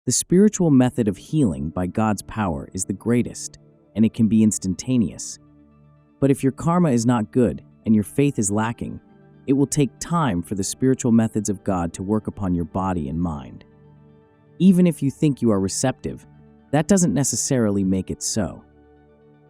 The spiritual method of healing by God's power is the greatest, and it can be instantaneous. But if your karma is not good and your faith is lacking, it will take time for the spiritual methods of God to work upon your body and mind. Even if you think you are receptive, that doesn't necessarily make it so.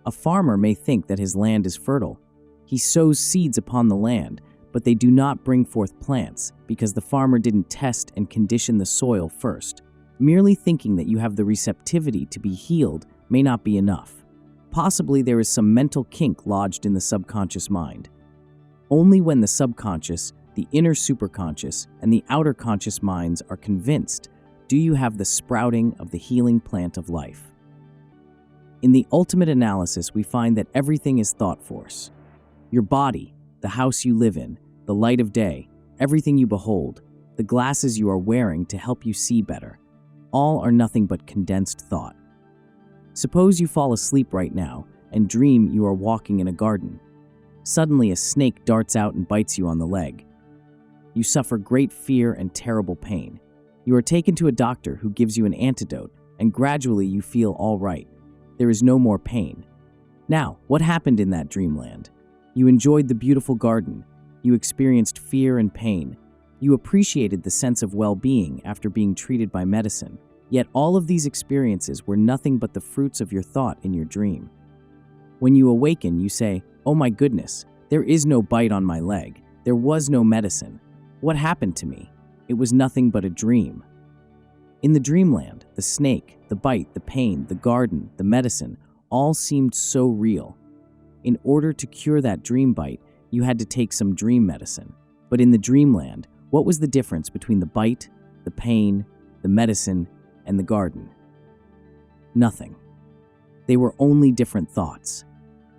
A farmer may think that his land is fertile. He sows seeds upon the land, but they do not bring forth plants because the farmer didn't test and condition the soil first. Merely thinking that you have the receptivity to be healed may not be enough. Possibly there is some mental kink lodged in the subconscious mind. Only when the subconscious, the inner superconscious, and the outer conscious minds are convinced do you have the sprouting of the healing plant of life. In the ultimate analysis, we find that everything is thought force. Your body, the house you live in, the light of day, everything you behold, the glasses you are wearing to help you see better, all are nothing but condensed thought. Suppose you fall asleep right now and dream you are walking in a garden. Suddenly a snake darts out and bites you on the leg. You suffer great fear and terrible pain. You are taken to a doctor who gives you an antidote, and gradually you feel all right. There is no more pain. Now, what happened in that dreamland? You enjoyed the beautiful garden. You experienced fear and pain. You appreciated the sense of well-being after being treated by medicine. Yet all of these experiences were nothing but the fruits of your thought in your dream. When you awaken, you say, "Oh my goodness, there is no bite on my leg. There was no medicine. What happened to me? It was nothing but a dream." In the dreamland, the snake, the bite, the pain, the garden, the medicine, all seemed so real. In order to cure that dream bite, you had to take some dream medicine. But in the dreamland, what was the difference between the bite, the pain, the medicine, and the garden? Nothing. They were only different thoughts.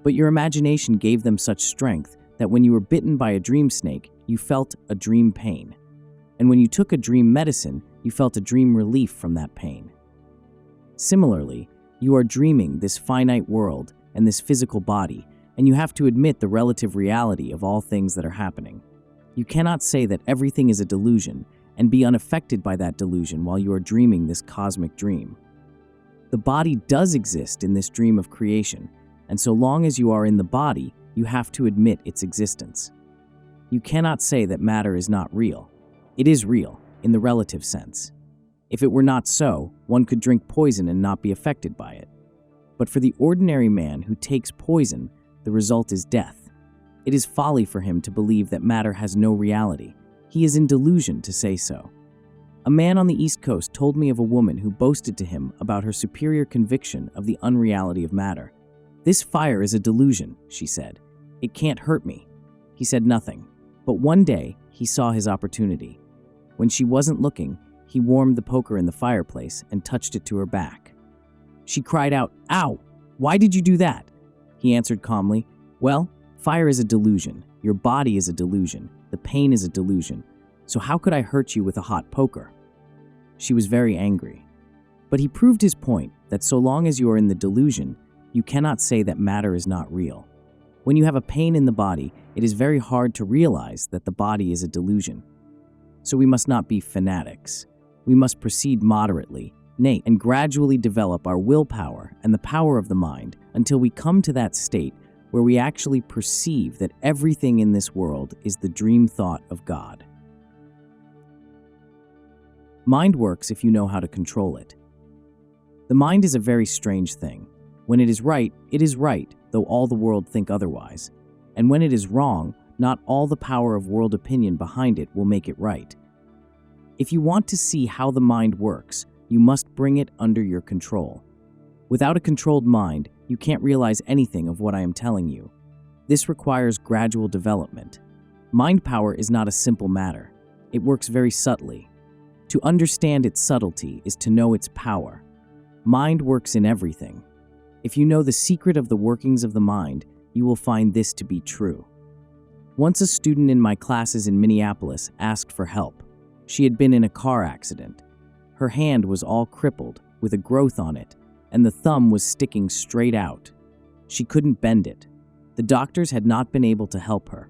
But your imagination gave them such strength that when you were bitten by a dream snake, you felt a dream pain. And when you took a dream medicine, you felt a dream relief from that pain. Similarly, you are dreaming this finite world and this physical body, and you have to admit the relative reality of all things that are happening. You cannot say that everything is a delusion and be unaffected by that delusion while you are dreaming this cosmic dream. The body does exist in this dream of creation, and so long as you are in the body, you have to admit its existence. You cannot say that matter is not real. It is real, in the relative sense. If it were not so, one could drink poison and not be affected by it. But for the ordinary man who takes poison, the result is death. It is folly for him to believe that matter has no reality. He is in delusion to say so. A man on the East Coast told me of a woman who boasted to him about her superior conviction of the unreality of matter. "This fire is a delusion," she said. "It can't hurt me." He said nothing. But one day, he saw his opportunity. When she wasn't looking, he warmed the poker in the fireplace and touched it to her back. She cried out, "Ow! Why did you do that?" He answered calmly, "Well, fire is a delusion. Your body is a delusion. The pain is a delusion. So how could I hurt you with a hot poker?" She was very angry. But he proved his point that so long as you are in the delusion, you cannot say that matter is not real. When you have a pain in the body, it is very hard to realize that the body is a delusion. So we must not be fanatics. We must proceed moderately, nay, and gradually develop our willpower and the power of the mind until we come to that state where we actually perceive that everything in this world is the dream thought of God. Mind works if you know how to control it. The mind is a very strange thing. When it is right, though all the world think otherwise. And when it is wrong, not all the power of world opinion behind it will make it right. If you want to see how the mind works, you must bring it under your control. Without a controlled mind, you can't realize anything of what I am telling you. This requires gradual development. Mind power is not a simple matter. It works very subtly. To understand its subtlety is to know its power. Mind works in everything. If you know the secret of the workings of the mind, you will find this to be true. Once a student in my classes in Minneapolis asked for help. She had been in a car accident. Her hand was all crippled, with a growth on it, and the thumb was sticking straight out. She couldn't bend it. The doctors had not been able to help her.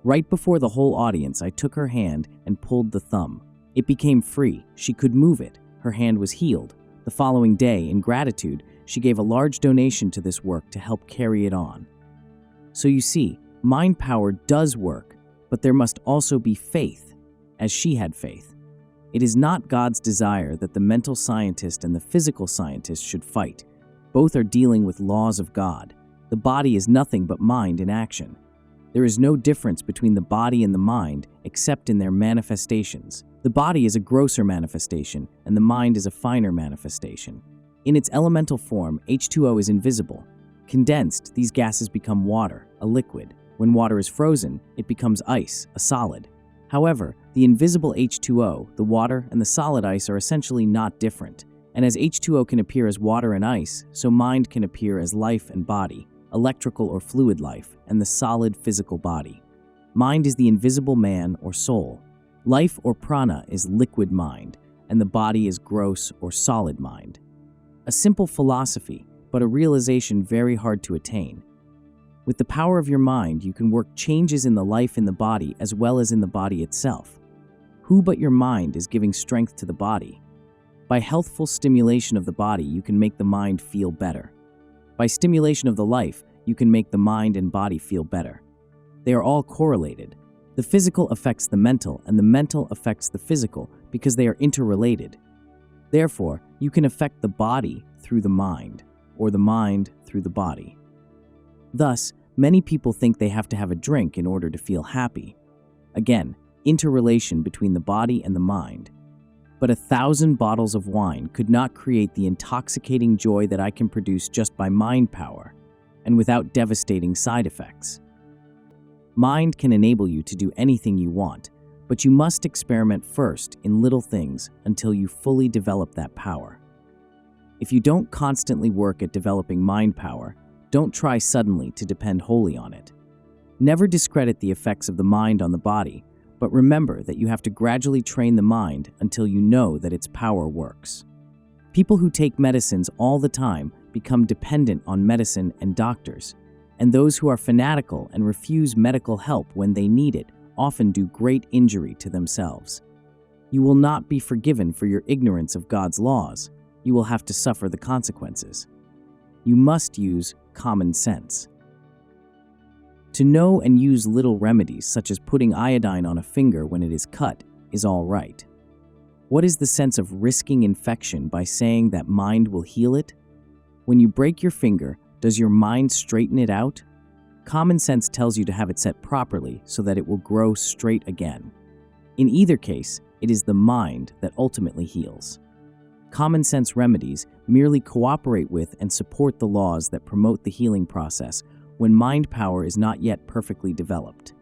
Right before the whole audience, I took her hand and pulled the thumb. It became free. She could move it. her hand was healed. The following day, in gratitude, she gave a large donation to this work to help carry it on. So you see, mind power does work, but there must also be faith, as she had faith. It is not God's desire that the mental scientist and the physical scientist should fight. Both are dealing with laws of God. The body is nothing but mind in action. There is no difference between the body and the mind except in their manifestations. The body is a grosser manifestation, and the mind is a finer manifestation. In its elemental form, H2O is invisible. Condensed, these gases become water, a liquid. When water is frozen, it becomes ice, a solid. However, the invisible H2O, the water, and the solid ice are essentially not different. And as H2O can appear as water and ice, so mind can appear as life and body, electrical or fluid life, and the solid physical body. Mind is the invisible man or soul. Life or prana is liquid mind, and the body is gross or solid mind. A simple philosophy, but a realization very hard to attain. With the power of your mind, you can work changes in the life in the body as well as in the body itself. Who but your mind is giving strength to the body? By healthful stimulation of the body, you can make the mind feel better. By stimulation of the life, you can make the mind and body feel better. They are all correlated. The physical affects the mental, and the mental affects the physical because they are interrelated. Therefore, you can affect the body through the mind, or the mind through the body. Thus, many people think they have to have a drink in order to feel happy. Again, interrelation between the body and the mind. But 1,000 bottles of wine could not create the intoxicating joy that I can produce just by mind power, and without devastating side effects. Mind can enable you to do anything you want, but you must experiment first in little things until you fully develop that power. If you don't constantly work at developing mind power, don't try suddenly to depend wholly on it. Never discredit the effects of the mind on the body, but remember that you have to gradually train the mind until you know that its power works. People who take medicines all the time become dependent on medicine and doctors, and those who are fanatical and refuse medical help when they need it often do great injury to themselves. You will not be forgiven for your ignorance of God's laws. You will have to suffer the consequences. You must use common sense. To know and use little remedies, such as putting iodine on a finger when it is cut, is all right. What is the sense of risking infection by saying that mind will heal it? When you break your finger, does your mind straighten it out? Common sense tells you to have it set properly so that it will grow straight again. In either case, it is the mind that ultimately heals. Common sense remedies merely cooperate with and support the laws that promote the healing process when mind power is not yet perfectly developed.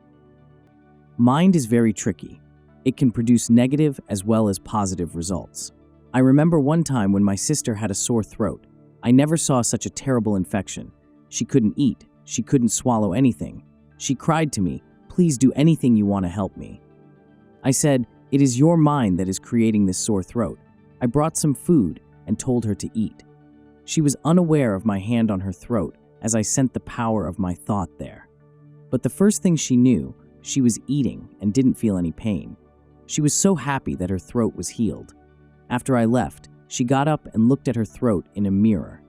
Mind is very tricky. It can produce negative as well as positive results. I remember one time when my sister had a sore throat. I never saw such a terrible infection. She couldn't eat. She couldn't swallow anything. She cried to me, "Please do anything you want to help me." I said, "It is your mind that is creating this sore throat." I brought some food and told her to eat. She was unaware of my hand on her throat as I sent the power of my thought there. But the first thing she knew, she was eating and didn't feel any pain. She was so happy that her throat was healed. After I left, she got up and looked at her throat in a mirror.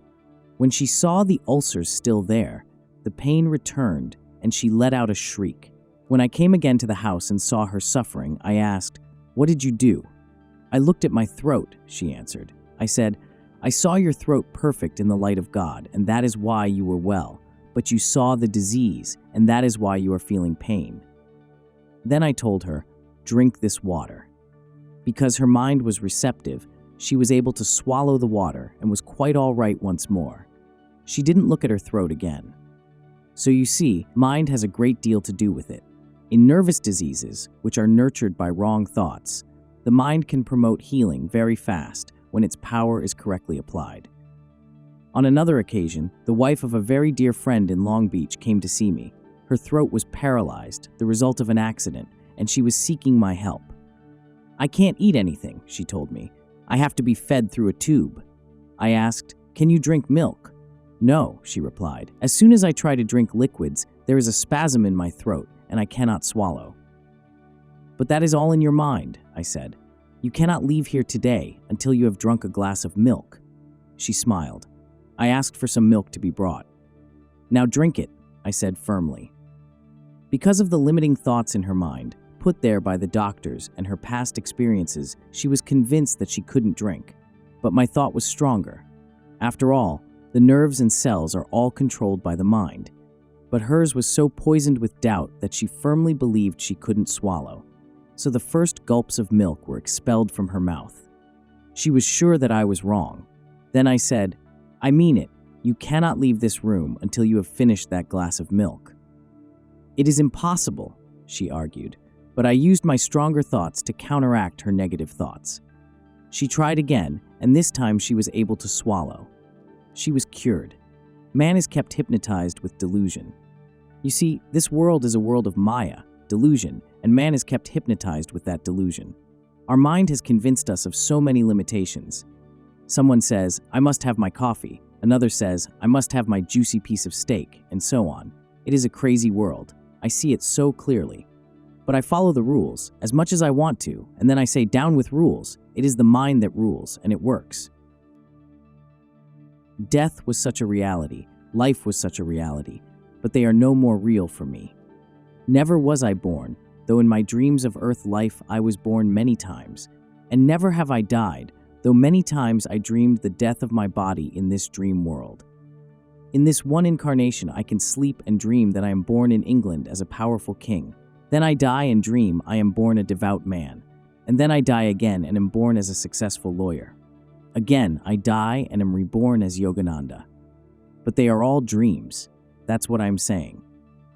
When she saw the ulcers still there, the pain returned and she let out a shriek. When I came again to the house and saw her suffering, I asked, "What did you do?" "I looked at my throat," she answered. I said, "I saw your throat perfect in the light of God, and that is why you were well. But you saw the disease, and that is why you are feeling pain." Then I told her, "Drink this water." Because her mind was receptive, she was able to swallow the water and was quite all right once more. She didn't look at her throat again. So you see, mind has a great deal to do with it. In nervous diseases, which are nurtured by wrong thoughts, the mind can promote healing very fast when its power is correctly applied. On another occasion, the wife of a very dear friend in Long Beach came to see me. Her throat was paralyzed, the result of an accident, and she was seeking my help. "I can't eat anything," she told me. "I have to be fed through a tube." I asked, "Can you drink milk?" "No," she replied. "As soon as I try to drink liquids, there is a spasm in my throat, and I cannot swallow." "But that is all in your mind," I said. You cannot leave here today until you have drunk a glass of milk." She smiled. I asked for some milk to be brought. "Now drink it," I said firmly. Because of the limiting thoughts in her mind, put there by the doctors and her past experiences, she was convinced that she couldn't drink. But my thought was stronger. After all, the nerves and cells are all controlled by the mind. But hers was so poisoned with doubt that she firmly believed she couldn't swallow. So the first gulps of milk were expelled from her mouth. She was sure that I was wrong. Then I said, "I mean it. You cannot leave this room until you have finished that glass of milk." "It is impossible," she argued, but I used my stronger thoughts to counteract her negative thoughts. She tried again, and this time she was able to swallow. She was cured. Man is kept hypnotized with delusion. You see, this world is a world of Maya, delusion, and man is kept hypnotized with that delusion. Our mind has convinced us of so many limitations. Someone says, "I must have my coffee." Another says, "I must have my juicy piece of steak," and so on. It is a crazy world. I see it so clearly. But I follow the rules, as much as I want to, and then I say, "Down with rules." It is the mind that rules, and it works. Death was such a reality. Life was such a reality. But they are no more real for me. Never was I born, though in my dreams of earth life I was born many times. And never have I died, though many times I dreamed the death of my body in this dream world. In this one incarnation I can sleep and dream that I am born in England as a powerful king. Then I die and dream I am born a devout man. And then I die again and am born as a successful lawyer. Again, I die and am reborn as Yogananda. But they are all dreams. That's what I'm saying.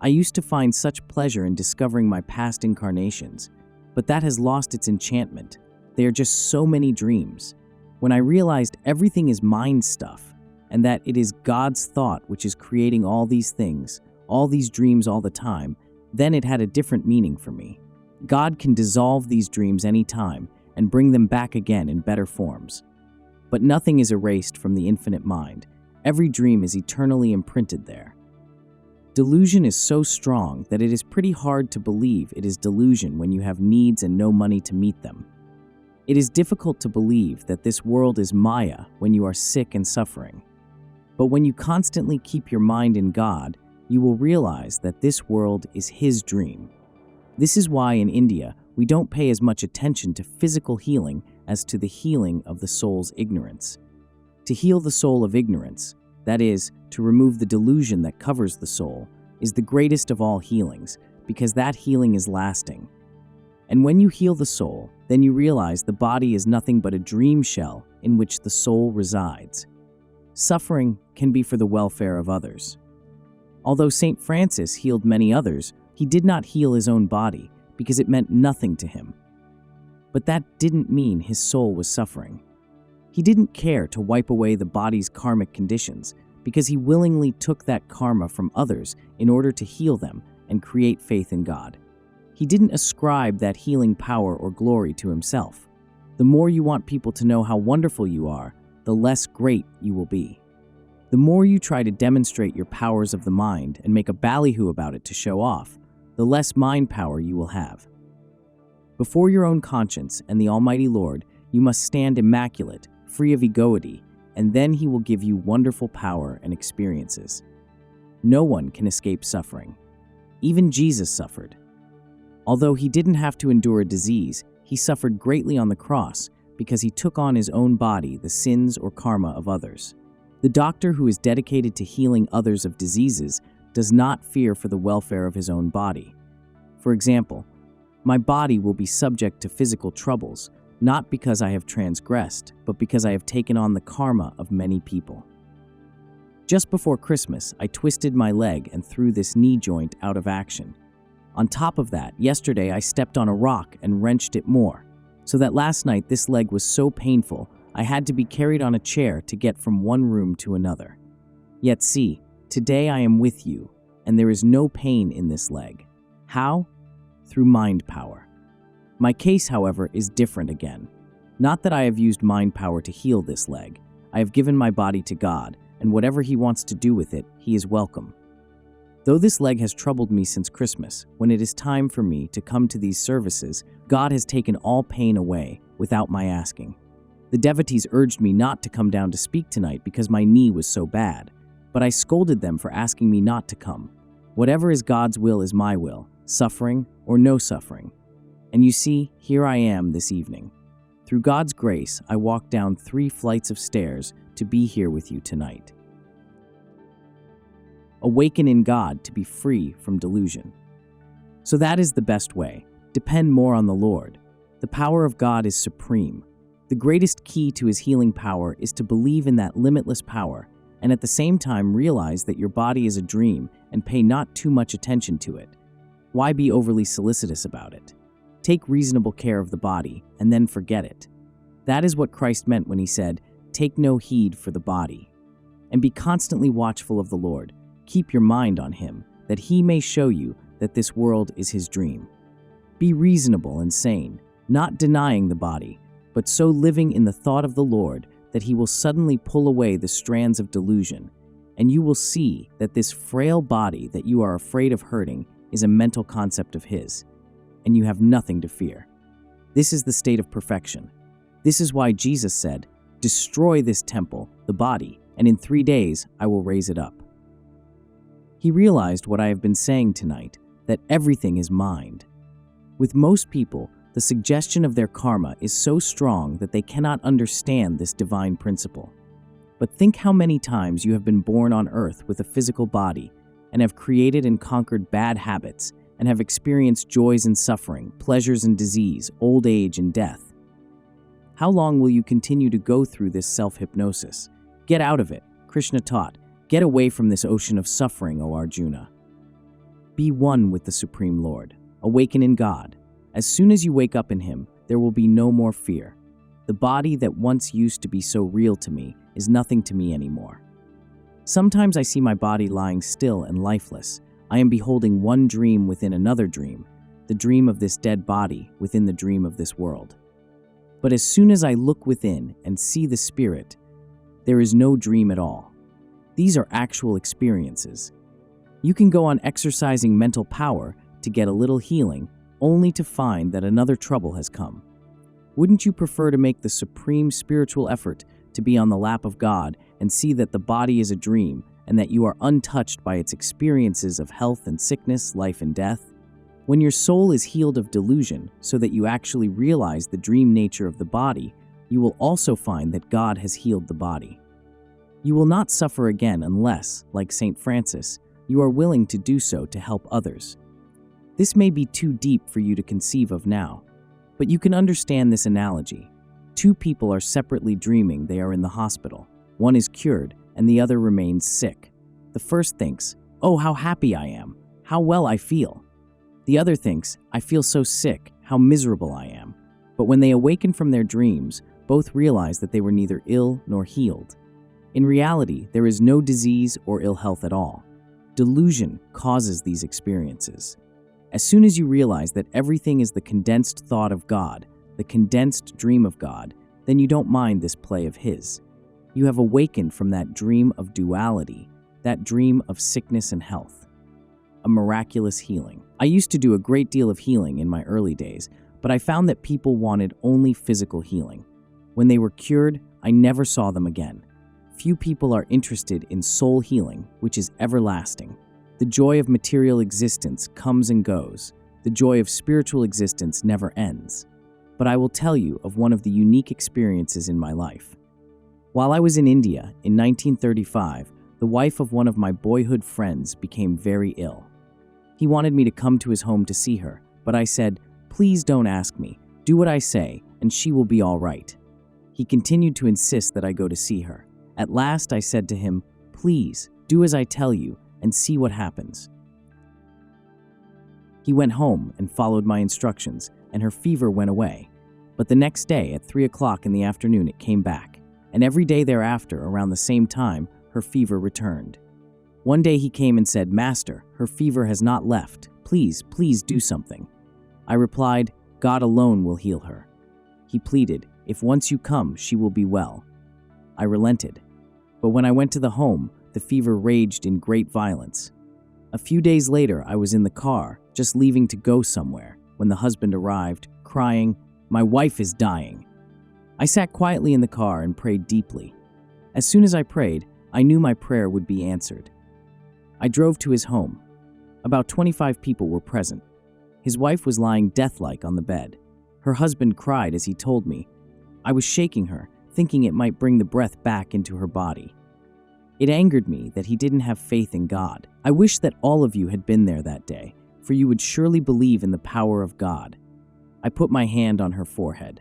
I used to find such pleasure in discovering my past incarnations, but that has lost its enchantment. They are just so many dreams. When I realized everything is mind stuff, and that it is God's thought which is creating all these things, all these dreams all the time, then it had a different meaning for me. God can dissolve these dreams any time and bring them back again in better forms. But nothing is erased from the infinite mind. Every dream is eternally imprinted there. Delusion is so strong that it is pretty hard to believe it is delusion when you have needs and no money to meet them. It is difficult to believe that this world is Maya when you are sick and suffering. But when you constantly keep your mind in God, you will realize that this world is His dream. This is why in India we don't pay as much attention to physical healing as to the healing of the soul's ignorance. To heal the soul of ignorance, that is, to remove the delusion that covers the soul, is the greatest of all healings, because that healing is lasting. And when you heal the soul, then you realize the body is nothing but a dream shell in which the soul resides. Suffering can be for the welfare of others. Although St. Francis healed many others, he did not heal his own body because it meant nothing to him. But that didn't mean his soul was suffering. He didn't care to wipe away the body's karmic conditions because he willingly took that karma from others in order to heal them and create faith in God. He didn't ascribe that healing power or glory to himself. The more you want people to know how wonderful you are, the less great you will be. The more you try to demonstrate your powers of the mind and make a ballyhoo about it to show off, the less mind power you will have. Before your own conscience and the Almighty Lord, you must stand immaculate, free of egoity, and then He will give you wonderful power and experiences. No one can escape suffering. Even Jesus suffered. Although He didn't have to endure a disease, He suffered greatly on the cross because He took on His own body the sins or karma of others. The doctor who is dedicated to healing others of diseases does not fear for the welfare of his own body. For example, my body will be subject to physical troubles, not because I have transgressed, but because I have taken on the karma of many people. Just before Christmas, I twisted my leg and threw this knee joint out of action. On top of that, yesterday I stepped on a rock and wrenched it more, so that last night this leg was so painful I had to be carried on a chair to get from one room to another. Yet see, today I am with you, and there is no pain in this leg. How? Through mind power. My case, however, is different again. Not that I have used mind power to heal this leg. I have given my body to God, and whatever He wants to do with it, He is welcome. Though this leg has troubled me since Christmas, when it is time for me to come to these services, God has taken all pain away, without my asking. The devotees urged me not to come down to speak tonight because my knee was so bad, but I scolded them for asking me not to come. Whatever is God's will is my will, suffering or no suffering. And you see, here I am this evening. Through God's grace, I walked down 3 flights of stairs to be here with you tonight. Awaken in God to be free from delusion. So that is the best way. Depend more on the Lord. The power of God is supreme. The greatest key to his healing power is to believe in that limitless power and at the same time realize that your body is a dream and pay not too much attention to it. Why be overly solicitous about it? Take reasonable care of the body and then forget it. That is what Christ meant when he said, "Take no heed for the body." And be constantly watchful of the Lord. Keep your mind on him, that he may show you that this world is his dream. Be reasonable and sane, not denying the body, but so living in the thought of the Lord that he will suddenly pull away the strands of delusion, and you will see that this frail body that you are afraid of hurting is a mental concept of his, and you have nothing to fear. This is the state of perfection. This is why Jesus said, "Destroy this temple, the body, and in 3 days I will raise it up." He realized what I have been saying tonight, that everything is mind. With most people, the suggestion of their karma is so strong that they cannot understand this divine principle. But think how many times you have been born on earth with a physical body and have created and conquered bad habits and have experienced joys and suffering, pleasures and disease, old age and death. How long will you continue to go through this self-hypnosis? Get out of it, Krishna taught. Get away from this ocean of suffering, O Arjuna. Be one with the Supreme Lord. Awaken in God. As soon as you wake up in him, there will be no more fear. The body that once used to be so real to me is nothing to me anymore. Sometimes I see my body lying still and lifeless. I am beholding one dream within another dream, the dream of this dead body within the dream of this world. But as soon as I look within and see the spirit, there is no dream at all. These are actual experiences. You can go on exercising mental power to get a little healing, only to find that another trouble has come. Wouldn't you prefer to make the supreme spiritual effort to be on the lap of God and see that the body is a dream and that you are untouched by its experiences of health and sickness, life and death? When your soul is healed of delusion so that you actually realize the dream nature of the body, you will also find that God has healed the body. You will not suffer again unless, like St. Francis, you are willing to do so to help others. This may be too deep for you to conceive of now, but you can understand this analogy. 2 people are separately dreaming they are in the hospital. One is cured, and the other remains sick. The first thinks, "Oh, how happy I am! How well I feel!" The other thinks, "I feel so sick, how miserable I am." But when they awaken from their dreams, both realize that they were neither ill nor healed. In reality, there is no disease or ill health at all. Delusion causes these experiences. As soon as you realize that everything is the condensed thought of God, the condensed dream of God, then you don't mind this play of his. You have awakened from that dream of duality, that dream of sickness and health. A miraculous healing. I used to do a great deal of healing in my early days, but I found that people wanted only physical healing. When they were cured, I never saw them again. Few people are interested in soul healing, which is everlasting. The joy of material existence comes and goes. The joy of spiritual existence never ends. But I will tell you of one of the unique experiences in my life. While I was in India in 1935, the wife of one of my boyhood friends became very ill. He wanted me to come to his home to see her, but I said, "Please don't ask me. Do what I say, and she will be all right." He continued to insist that I go to see her. At last I said to him, "Please, do as I tell you, and see what happens." He went home and followed my instructions, and her fever went away. But the next day at 3 o'clock in the afternoon it came back, and every day thereafter around the same time her fever returned. One day he came and said, "Master, her fever has not left. Please do something." I replied, "God alone will heal her." He pleaded, "If once you come, she will be well." I relented. But when I went to the home, the fever raged in great violence. A few days later, I was in the car, just leaving to go somewhere, when the husband arrived, crying, "My wife is dying. I sat quietly in the car and prayed deeply. As soon as I prayed, I knew my prayer would be answered. I drove to his home. About 25 people were present. His wife was lying death-like on the bed. Her husband cried as he told me. I was shaking her, thinking it might bring the breath back into her body. It angered me that he didn't have faith in God. I wish that all of you had been there that day, for you would surely believe in the power of God. I put my hand on her forehead.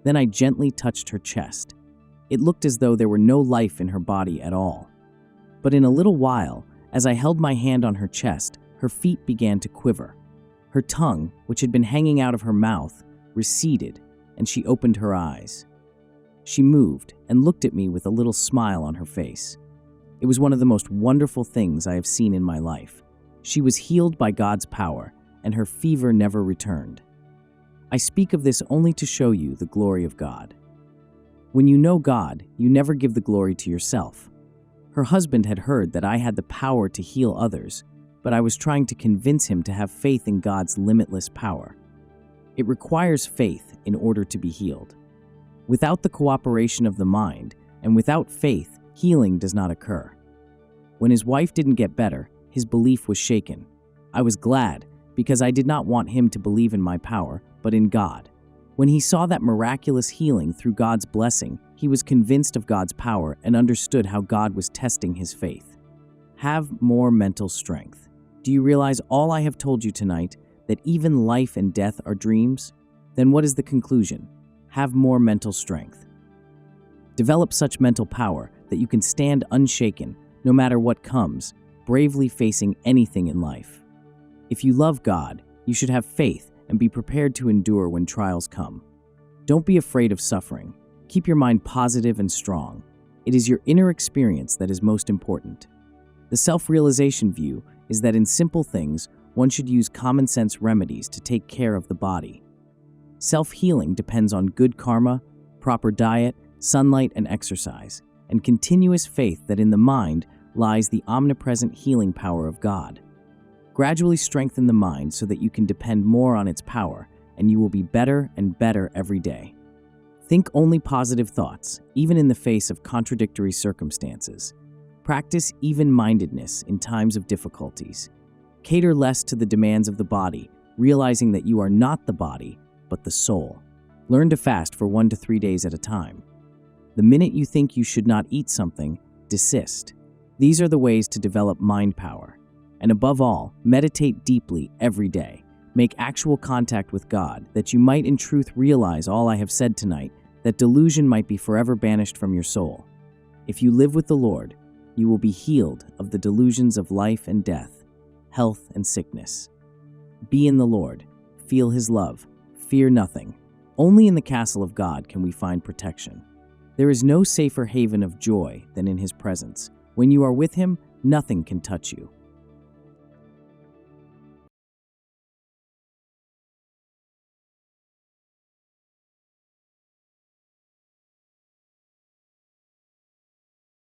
Then I gently touched her chest. It looked as though there were no life in her body at all. But in a little while, as I held my hand on her chest, her feet began to quiver. Her tongue, which had been hanging out of her mouth, receded, and she opened her eyes. She moved and looked at me with a little smile on her face. It was one of the most wonderful things I have seen in my life. She was healed by God's power, and her fever never returned. I speak of this only to show you the glory of God. When you know God, you never give the glory to yourself. Her husband had heard that I had the power to heal others, but I was trying to convince him to have faith in God's limitless power. It requires faith in order to be healed. Without the cooperation of the mind, and without faith, healing does not occur. When his wife didn't get better, his belief was shaken. I was glad, because I did not want him to believe in my power, but in God. When he saw that miraculous healing through God's blessing, he was convinced of God's power and understood how God was testing his faith. Have more mental strength. Do you realize all I have told you tonight, that even life and death are dreams? Then what is the conclusion? Have more mental strength. Develop such mental power that you can stand unshaken, no matter what comes, bravely facing anything in life. If you love God, you should have faith and be prepared to endure when trials come. Don't be afraid of suffering. Keep your mind positive and strong. It is your inner experience that is most important. The self-realization view is that in simple things, one should use common sense remedies to take care of the body. Self-healing depends on good karma, proper diet, sunlight and exercise, and continuous faith that in the mind lies the omnipresent healing power of God. Gradually strengthen the mind so that you can depend more on its power, and you will be better and better every day. Think only positive thoughts, even in the face of contradictory circumstances. Practice even-mindedness in times of difficulties. Cater less to the demands of the body, realizing that you are not the body, but the soul. Learn to fast for 1 to 3 days at a time. The minute you think you should not eat something, desist. These are the ways to develop mind power. And above all, meditate deeply every day. Make actual contact with God, that you might in truth realize all I have said tonight, that delusion might be forever banished from your soul. If you live with the Lord, you will be healed of the delusions of life and death, health and sickness. Be in the Lord, feel His love, fear nothing. Only in the castle of God can we find protection. There is no safer haven of joy than in His presence. When you are with Him, nothing can touch you.